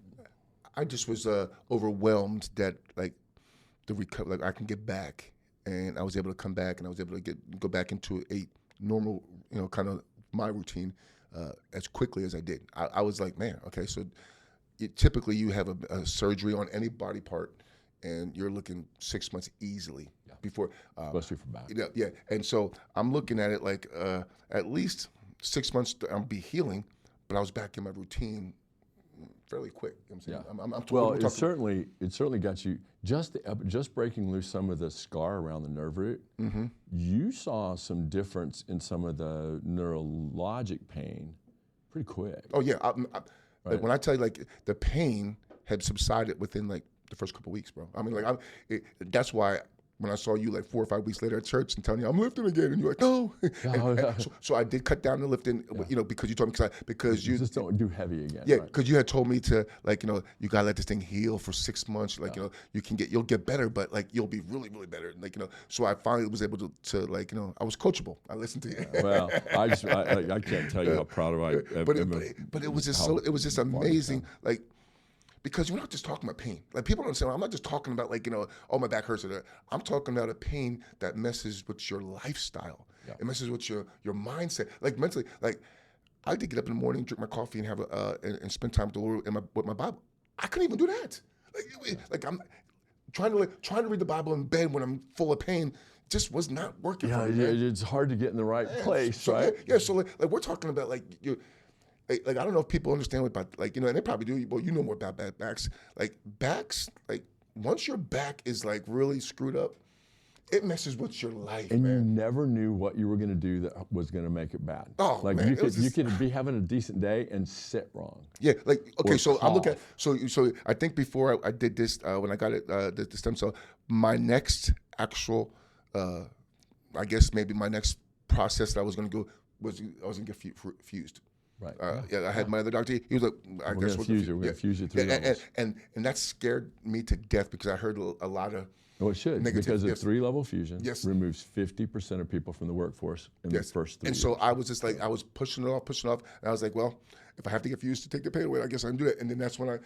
I just was overwhelmed that the recovery, I can get back, and I was able to come back, and I was able to go back into a normal, kind of my routine as quickly as I did. I was like, man, okay, so typically you have a surgery on any body part, and you're looking 6 months easily before. Especially for back. Yeah, and so I'm looking at it like at least 6 months I'll be healing, but I was back in my routine fairly quick. You know what I'm saying? Well, it certainly got you, just breaking loose some of the scar around the nerve root. You saw some difference in some of the neurologic pain pretty quick. Oh yeah, right. When I tell you, the pain had subsided within the first couple of weeks, bro. I mean, that's why when I saw you 4 or 5 weeks later at church and telling you I'm lifting again, and you're like, no. So I did cut down the lifting, because you told me, because you just don't do heavy again. Yeah, because you had told me to you gotta let this thing heal for 6 months. You'll get better, but you'll be really, really better. So I finally was able to I was coachable. I listened to you. Well, I can't tell you how proud of I am. But it was just amazing. Because we're not just talking about pain. People don't understand. I'm not just talking about oh, my back hurts. I'm talking about a pain that messes with your lifestyle. It messes with your mindset. Mentally, I like to get up in the morning, drink my coffee, and have and spend time with the Lord with my Bible. I couldn't even do that. Like I'm trying to read the Bible in bed when I'm full of pain. Just was not working for me. Man. It's hard to get in the right place, right? Yeah. So like we're talking about like I don't know if people understand about and they probably do. Well, you know more about backs. Like backs, like once your back is like really screwed up, it messes with your life, and man. You never knew what you were going to do that was going to make it bad. Oh, like man, you could be having a decent day and sit wrong. Yeah, like okay, so I'm looking at so I think before I did this when I got it the stem cell, my next actual I guess maybe my next process that I was going to go was I was going to get fused. Right. I had my other doctor. He was like, "I guess we're going to fuse you 3 levels." And that scared me to death because I heard a lot of. Well, it should, because a 3-level fusion removes 50% of people from the workforce in the first 3 years. And so I was just like, I was pushing it off, and I was like, well, if I have to get fused to take the pain away, I guess I can do that. And then that's when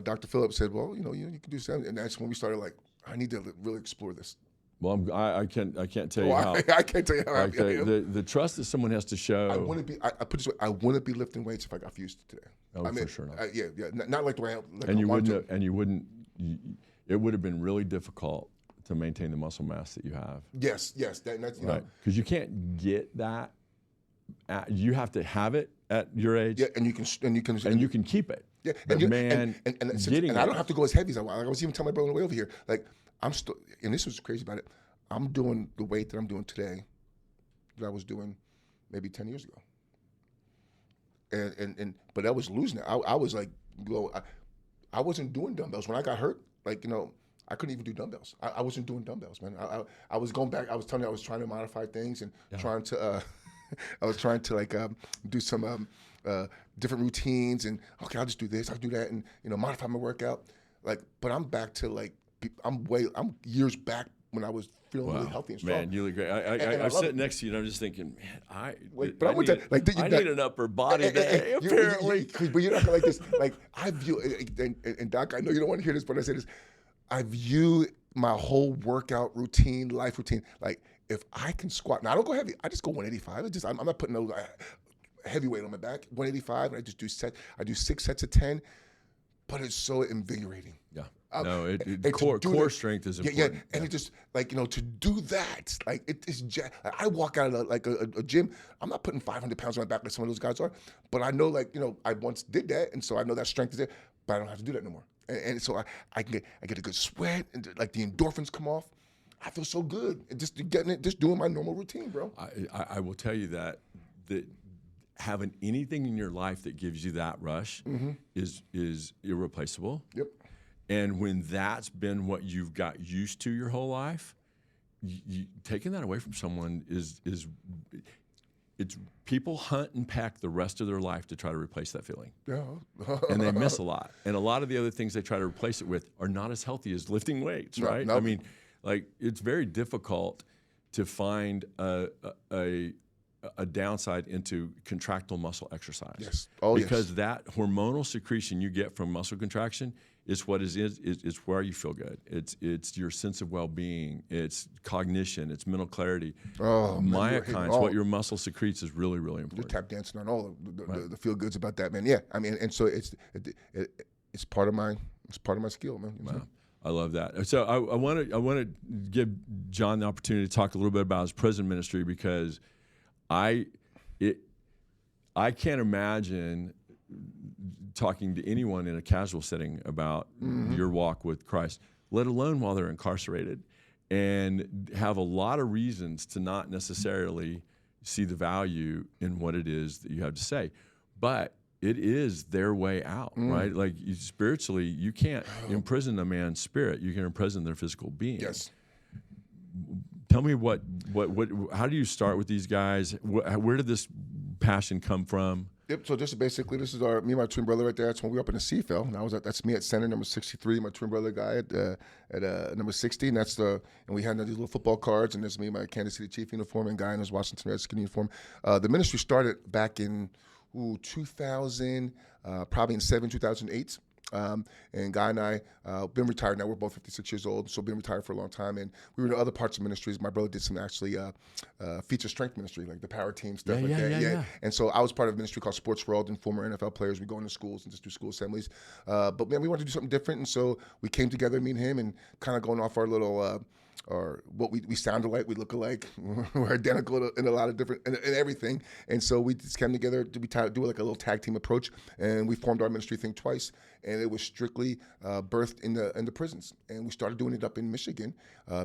Dr. Phillips said, well, you can do something. And that's when we started like, I need to really explore this. Well, I can't tell you how. I can't tell you how happy I am. The trust that someone has to show. I wouldn't be. I put it this way, I wouldn't be lifting weights if I got fused today. Oh, for sure not. Yeah. Not like the way I. Like and you wouldn't. And you wouldn't. It would have been really difficult to maintain the muscle mass that you have. Yes. That's right. Because you can't get that. You have to have it at your age. Yeah, and you can keep it. Yeah, but and I don't have to go as heavy as I want. Like I was even telling my brother on the way over here, like I'm still, and this was crazy about it. I'm doing the weight that I'm doing today that I was doing maybe 10 years ago. But I was losing it. I was like, I wasn't doing dumbbells when I got hurt. Like I couldn't even do dumbbells. I wasn't doing dumbbells, man. I was going back. I was telling you I was trying to modify things and trying to. I was trying to like do some different routines and okay, I'll just do this, I'll do that, and modify my workout. Like, but I'm back to like I'm years back when I was feeling really healthy and strong. Man, you look great. I'm sitting next to you and I'm just thinking, man, I need an upper body day. Apparently, but you're not like this. Like I view, and Doc, I know you don't want to hear this, but I say this. I view my whole workout routine, life routine, like if I can squat. Now I don't go heavy. I just go 185. I'm not putting no heavy weight on my back. 185, and I just do I do 6 sets of 10. But it's so invigorating. Yeah. Core strength is important. Yeah, and it just like to do that, like it is. I walk out of a gym. I'm not putting 500 pounds on my back like some of those guys are, but I know I once did that, and so I know that strength is there. But I don't have to do that no more. And so I get a good sweat, and like the endorphins come off. I feel so good. Just doing my normal routine, bro. I will tell you that having anything in your life that gives you that rush is irreplaceable. Yep. And when that's been what you've got used to your whole life, taking that away from someone it's people hunt and peck the rest of their life to try to replace that feeling. Yeah. And they miss a lot. And a lot of the other things they try to replace it with are not as healthy as lifting weights, right? No. I mean, like it's very difficult to find a downside into contractile muscle exercise. Yes. Because that hormonal secretion you get from muscle contraction is what is where you feel good. It's your sense of well-being. It's cognition. It's mental clarity. Myokines, what your muscle secretes, is really, really important. You're tap dancing on all of the feel goods about that, man. Yeah, I mean, and so it's part of my skill, man. Wow. I love that. So I want to give John the opportunity to talk a little bit about his prison ministry, because I can't imagine talking to anyone in a casual setting about your walk with Christ, let alone while they're incarcerated, and have a lot of reasons to not necessarily see the value in what it is that you have to say. But it is their way out, right? Like spiritually, you can't imprison a man's spirit. You can imprison their physical being. Yes. Tell me how do you start with these guys? Where did this passion come from? Yep. So this is me and my twin brother right there. That's when we were up in the CFL. That's me at center, number 63. My twin brother guy at number 60. And and we had these little football cards. And there's me in my Kansas City Chief uniform, and guy in his Washington Redskins uniform. The ministry started back in 2000, probably in 2008. And Guy and I been retired now. We're both 56 years old, so been retired for a long time. And we were in other parts of ministries. My brother did some actually feature strength ministry, like the power team stuff like that. Yeah. And so I was part of a ministry called Sports World, and former NFL players. We go into schools and just do school assemblies. But man, we wanted to do something different, and so we came together, me and him, and kind of going off our little. Or what we sound alike, we look alike, we're identical in a lot of different, in everything. And so we just came together to do like a little tag team approach, and we formed our ministry thing twice, and it was strictly birthed in the prisons. And we started doing it up in Michigan,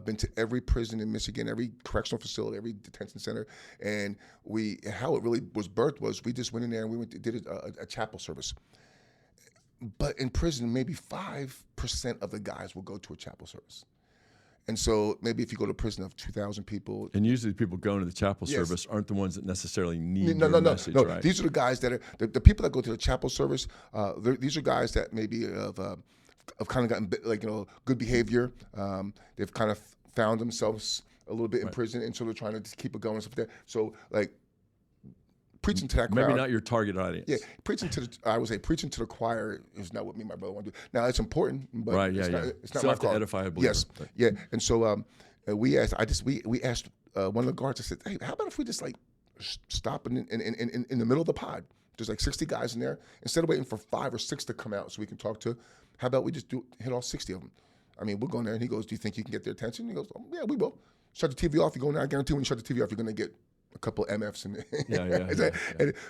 been to every prison in Michigan, every correctional facility, every detention center. And how it really was birthed was we just went in there and we did a chapel service. But in prison, maybe 5% of the guys will go to a chapel service. And so maybe if you go to a prison of 2,000 people. And usually people going to the chapel service aren't the ones that necessarily need your message, no. right? These are the guys that are, the people that go to the chapel service, these are guys that maybe have kind of gotten, like, good behavior. They've kind of found themselves a little bit in prison, and so they're trying to just keep it going and stuff like that. So, like, preaching to that crowd. Maybe not your target audience. Yeah, preaching to the choir is not what me and my brother want to do. Now, it's important, but it's not my call. To edify a believer. Yes, yeah. And so we asked one of the guards. I said, "Hey, how about if we just like stop in the middle of the pod? There's like 60 guys in there. Instead of waiting for 5 or 6 to come out so we can talk to, how about we just hit all 60 of them? I mean, we'll go in there." And he goes, "Do you think you can get their attention?" He goes, "Oh, yeah, we will. Shut the TV off. You go in there. I guarantee when you shut the TV off, you're going to get a couple MFs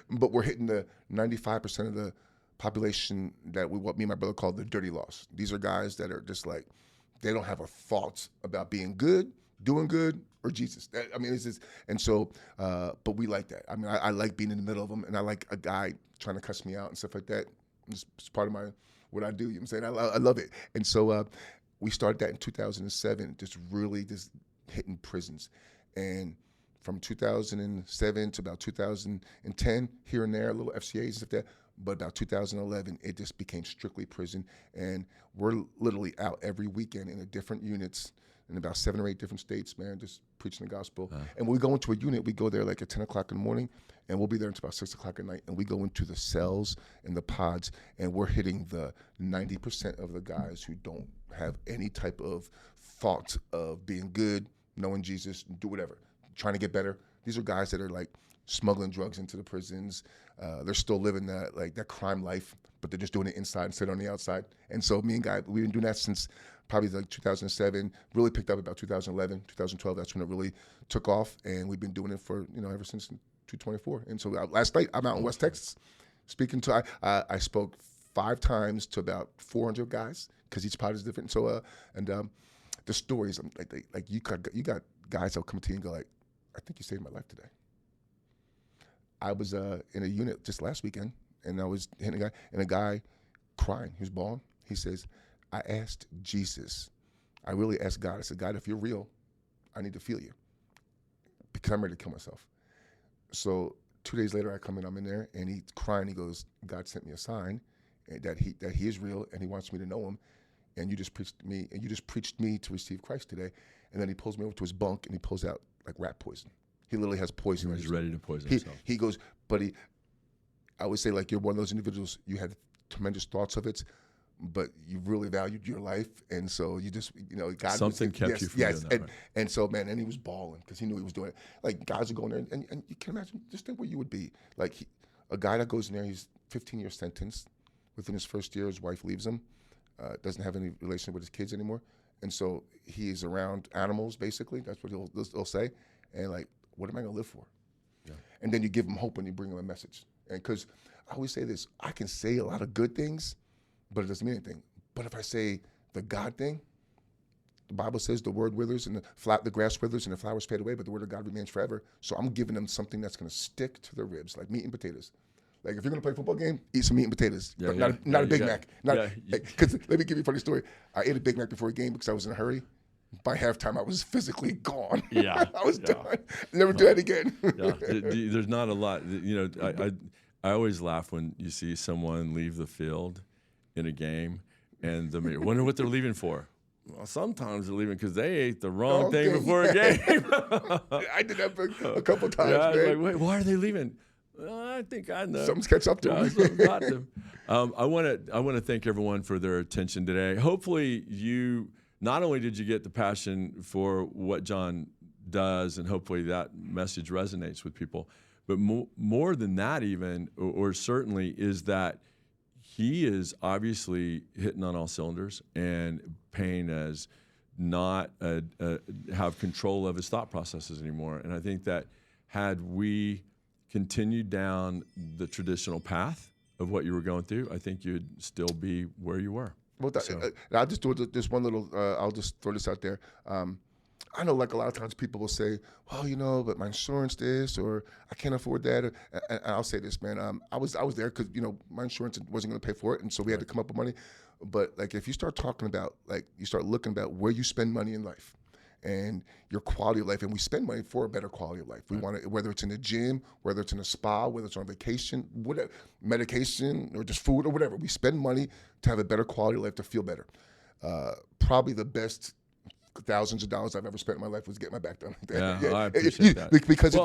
but we're hitting the 95% of the population that what me and my brother call the dirty lost. These are guys that are just like, they don't have a thought about being good, doing good, or Jesus. I mean, it's just, and so, but we like that. I mean, I like being in the middle of them, and I like a guy trying to cuss me out and stuff like that. It's part of what I do. You know what I'm saying? I love it. And so we started that in 2007, just really just hitting prisons. And from 2007 to about 2010, here and there, a little FCAs and stuff like that. But about 2011, it just became strictly prison. And we're literally out every weekend in the different units in about 7 or 8 different states, man, just preaching the gospel. And when we go into a unit, we go there like at 10 o'clock in the morning, and we'll be there until about 6 o'clock at night. And we go into the cells and the pods, and we're hitting the 90% of the guys who don't have any type of thought of being good, knowing Jesus, do whatever, trying to get better. These are guys that are like smuggling drugs into the prisons. They're still living that crime life, but they're just doing it inside instead of on the outside. And so me and Guy, we've been doing that since probably like 2007, really picked up about 2011, 2012. That's when it really took off. And we've been doing it for, ever since 2024. And so last night, I'm out in West Texas speaking to, I spoke 5 times to about 400 guys because each pod is different. So, the stories, like you got guys that'll come to you and go like, "I think you saved my life today." I was in a unit just last weekend, and I was hitting a guy, and a guy crying. He was bawling. He says, "I asked Jesus. I really asked God. I said, God, if you're real, I need to feel you because I'm ready to kill myself." So 2 days later, I come in. I'm in there, and he's crying. He goes, "God sent me a sign that he is real, and He wants me to know Him. And you just preached me to receive Christ today." And then he pulls me over to his bunk, and he pulls out like rat poison. He literally has poison. He's ready to poison himself. He goes, but I would say, like, you're one of those individuals, you had tremendous thoughts of it, but you really valued your life. And so you just, God. Something kept you from doing that. And so, man, and he was bawling because he knew he was doing it. Like, guys are going there, and you can imagine, just think where you would be. Like, a guy that goes in there, he's 15-year sentence. Within his first year, his wife leaves him. Doesn't have any relation with his kids anymore. And so he is around animals, basically. That's what he'll say. And like, what am I going to live for? Yeah. And then you give him hope and you bring him a message. And because I always say this, I can say a lot of good things, but it doesn't mean anything. But if I say the God thing, the Bible says the word withers and the grass withers and the flowers fade away, but the word of God remains forever. So I'm giving them something that's going to stick to their ribs, like meat and potatoes. Like, if you're going to play a football game, eat some meat and potatoes, but not a Big Mac. Because let me give you a funny story. I ate a Big Mac before a game because I was in a hurry. By halftime, I was physically gone. Yeah, I was done. Never do that again. There's not a lot. I always laugh when you see someone leave the field in a game, and wonder what they're leaving for. Well, sometimes they're leaving because they ate the wrong thing before a game. I did that a couple times. Yeah, man. Like, wait, why are they leaving? Well, I think I know. Something's catch up to them. Something got them. I want to thank everyone for their attention today. Hopefully, not only did you get the passion for what John does, and hopefully that message resonates with people, but more than that, even, or certainly, is that he is obviously hitting on all cylinders, and Payne as not have control of his thought processes anymore. And I think that had we continued down the traditional path of what you were going through, I think you'd still be where you were. Well, I'll just do this one little, I'll just throw this out there. I know, like, a lot of times people will say, well, but my insurance this, or I can't afford that. And I'll say this, man. I was there because, my insurance wasn't going to pay for it. And so we had to come up with money. But, like, if you start talking about, like, you start looking about where you spend money in life and your quality of life, and we spend money for a better quality of life. We want it, whether it's in the gym, whether it's in a spa, whether it's on vacation, whatever, medication, or just food or whatever. We spend money to have a better quality of life, to feel better. Probably the best thousands of dollars I've ever spent in my life was getting my back done. Yeah, I appreciate that. Because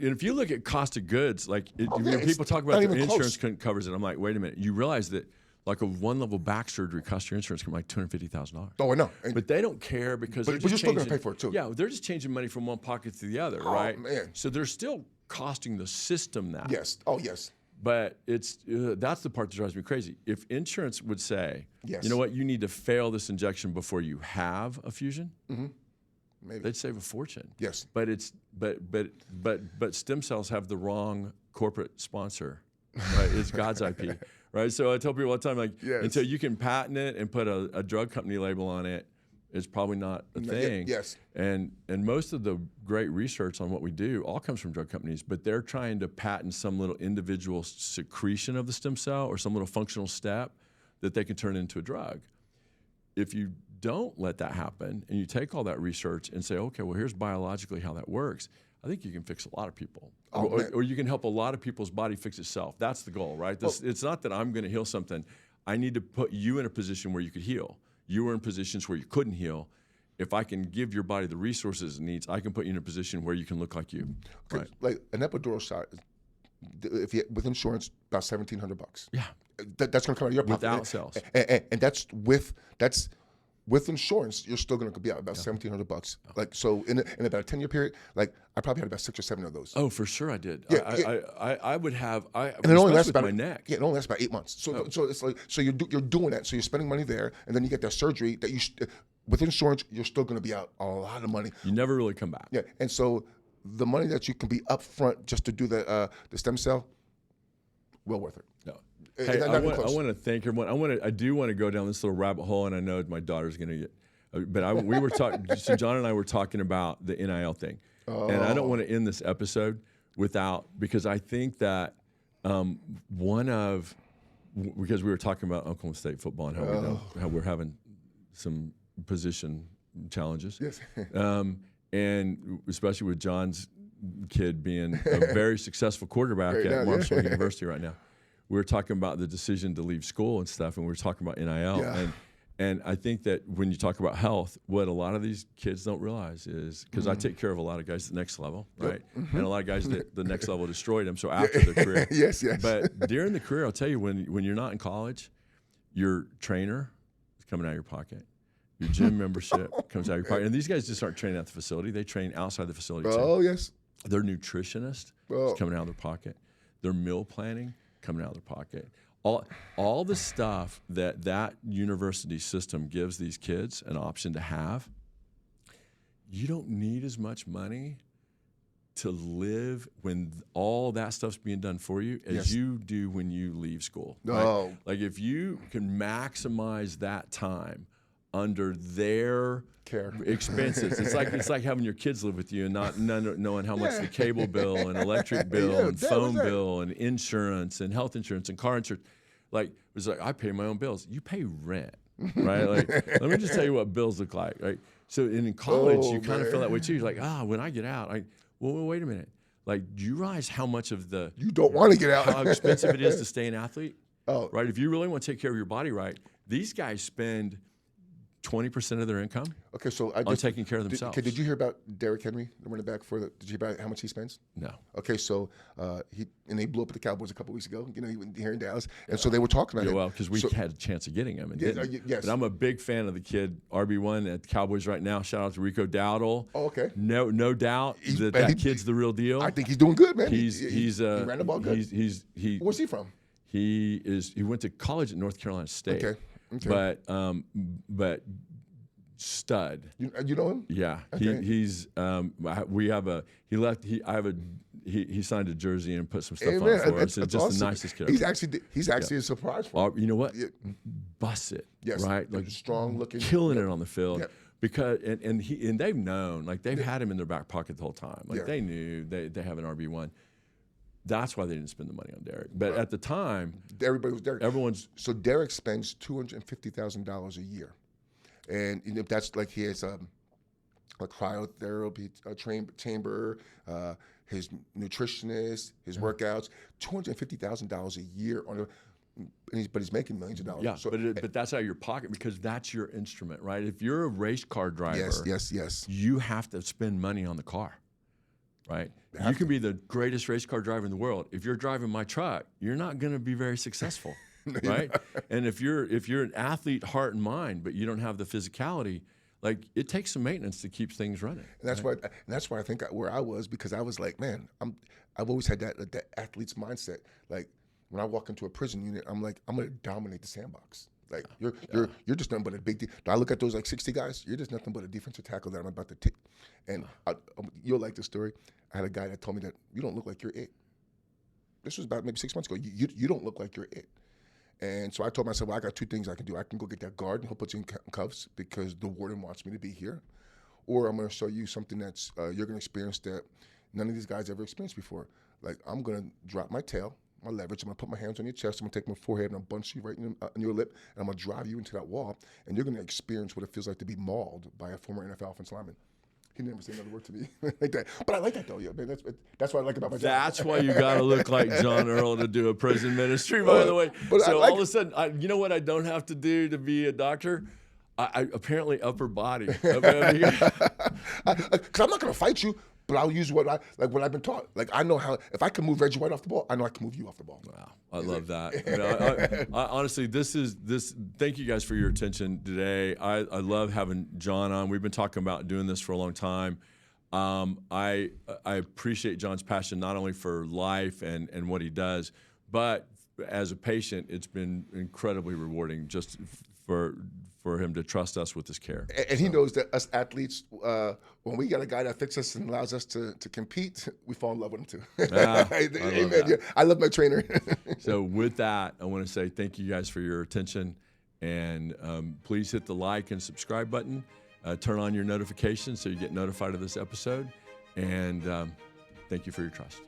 if you look at cost of goods, like people talk about their insurance covers it, I'm like, wait a minute. You realize that, like, a one-level back surgery costs your insurance like $250,000. Oh, I know. But they don't care because but you're still going to pay for it too. Yeah, they're just changing money from one pocket to the other, right? Man. So they're still costing the system that. Yes. Oh, yes. But it's that's the part that drives me crazy. If insurance would say, yes, you know what, you need to fail this injection before you have a fusion, maybe they'd save a fortune. Yes. But stem cells have the wrong corporate sponsor. Right? It's God's IP. Right. So I tell people all the time, like, until you can patent it and put a drug company label on it, it's probably not a thing. Yes. And most of the great research on what we do all comes from drug companies, but they're trying to patent some little individual secretion of the stem cell or some little functional step that they can turn into a drug. If you don't let that happen and you take all that research and say, okay, well, here's biologically how that works, I think you can fix a lot of people. Or you can help a lot of people's body fix itself. That's the goal, right? It's not that I'm going to heal something. I need to put you in a position where you could heal. You were in positions where you couldn't heal. If I can give your body the resources it needs, I can put you in a position where you can look like you. Right? Like an epidural shot, with insurance, about $1,700. Yeah, that's going to come out of your pocket without cells, and that's with insurance. You're still going to be out about $1,700. Like, so in about a 10-year period, like, I probably had about 6 or 7 of those. Oh, for sure, I did. I would have. And it only lasts about my neck. Yeah, it only lasts about 8 months. So it's like, so you're doing that. So you're spending money there, and then you get that surgery that with insurance, you're still going to be out a lot of money. You never really come back. Yeah, and so the money that you can be up front just to do the stem cell, well worth it. No. Hey, I want to thank everyone. I do want to go down this little rabbit hole, and I know my daughter's going to get. But we were talking. So John and I were talking about the NIL thing, and I don't want to end this episode because I think that because we were talking about Oklahoma State football and how we're having some position challenges. Yes. And especially with John's kid being a very successful quarterback at Marshall University right now. We were talking about the decision to leave school and stuff, and we were talking about NIL. Yeah. And I think that when you talk about health, what a lot of these kids don't realize is, because I take care of a lot of guys at the next level, right? And a lot of guys that the next level destroyed them, so after their career. Yes. But during the career, I'll tell you, when you're not in college, your trainer is coming out of your pocket. Your gym membership comes out of your pocket. And these guys just aren't training at the facility. They train outside the facility too. Oh, yes. Their nutritionist is coming out of their pocket. Their meal planning coming out of their pocket. All the stuff that university system gives these kids an option to have, you don't need as much money to live when all that stuff's being done for you as you do when you leave school. Oh. Right? Like, if you can maximize that time under their care expenses. It's like having your kids live with you and not knowing how much the cable bill and electric bill and phone bill and insurance and health insurance and car insurance. Like, it's like, I pay my own bills. You pay rent, right? Like, let me just tell you what bills look like, right? So in college, you kind of feel that way too. You're like, when I get out, well, wait a minute. Like, do you realize how much of you don't want to get out? How expensive it is to stay an athlete? Oh, right. If you really want to take care of your body right, these guys spend 20% of their income Okay, so on taking care of themselves. Did you hear about Derrick Henry, the running back did you hear about how much he spends? No. Okay, so they blew up the Cowboys a couple weeks ago. You know, he went here in Dallas, and so they were talking about Yeah, him. well, because we had a chance of getting him. And yes. But I'm a big fan of the kid, RB1 at the Cowboys right now. Shout out to Rico Dowdle. Oh, okay. No doubt that kid's the real deal. I think he's doing good, man. He ran the ball good. Where's he from? He went to college at North Carolina State. Okay. But stud. You know him? Yeah. Okay. He signed a jersey and put some stuff on man, for us. It's just awesome. the nicest kid. He's actually a surprise for me. You know what? Bust it. Yes. Right? Like strong looking. Killing it on the field. Yep. Because and they've known, like they've had him in their back pocket the whole time. Like Yeah. they knew they have an RB1. That's why they didn't spend the money on Derrick. But at the time, everybody was Derrick. So Derrick spends $250,000 a year, and that's like he has a cryotherapy chamber, his nutritionist, his workouts, $250,000 a year but he's making millions of dollars. Yeah, so, but that's out of your pocket because that's your instrument, right? If you're a race car driver, yes, you have to spend money on the car. Right? You can be the greatest race car driver in the world. If you're driving my truck, you're not going to be very successful, right? And if you're an athlete, heart and mind, but you don't have the physicality, like it takes some maintenance to keep things running. And that's why I think where I was, because I was like, man, I've always had that athlete's mindset. Like when I walk into a prison unit, I'm like, I'm going to dominate the sandbox. Like you're just nothing but a big deal. I look at those like 60 guys. You're just nothing but a defensive tackle that I'm about to take. And you'll like this story. I had a guy that told me that you don't look like you're it. This was about maybe 6 months ago. You don't look like you're it. And so I told myself, well, I got two things I can do. I can go get that guard and he'll put you in cuffs because the warden wants me to be here, or I'm going to show you something that's you're going to experience that none of these guys ever experienced before. Like I'm going to drop my tail. My leverage, I'm gonna put my hands on your chest, I'm gonna take my forehead and I'm bunch you right in your lip, and I'm gonna drive you into that wall, and you're gonna experience what it feels like to be mauled by a former NFL offensive lineman. He never said another word to me like that. But I like that though, man. That's what I like about my job. That's why you gotta look like John Earle to do a prison ministry, by the way. But so all of a sudden, you know what I don't have to do to be a doctor? I apparently upper body. Because I'm not gonna fight you. But I'll use what I've been taught. Like I know how, if I can move Reggie White off the ball, I know I can move you off the ball. Wow, I love that. I honestly, thank you guys for your attention today. I love having John on. We've been talking about doing this for a long time. I appreciate John's passion not only for life and what he does, but as a patient, it's been incredibly rewarding just for him to trust us with his care. And he knows that us athletes, when we got a guy that fits us and allows us to compete, we fall in love with him too. Amen. Yeah, I love my trainer. So with that, I want to say thank you guys for your attention, and please hit the like and subscribe button. Turn on your notifications so you get notified of this episode, and thank you for your trust.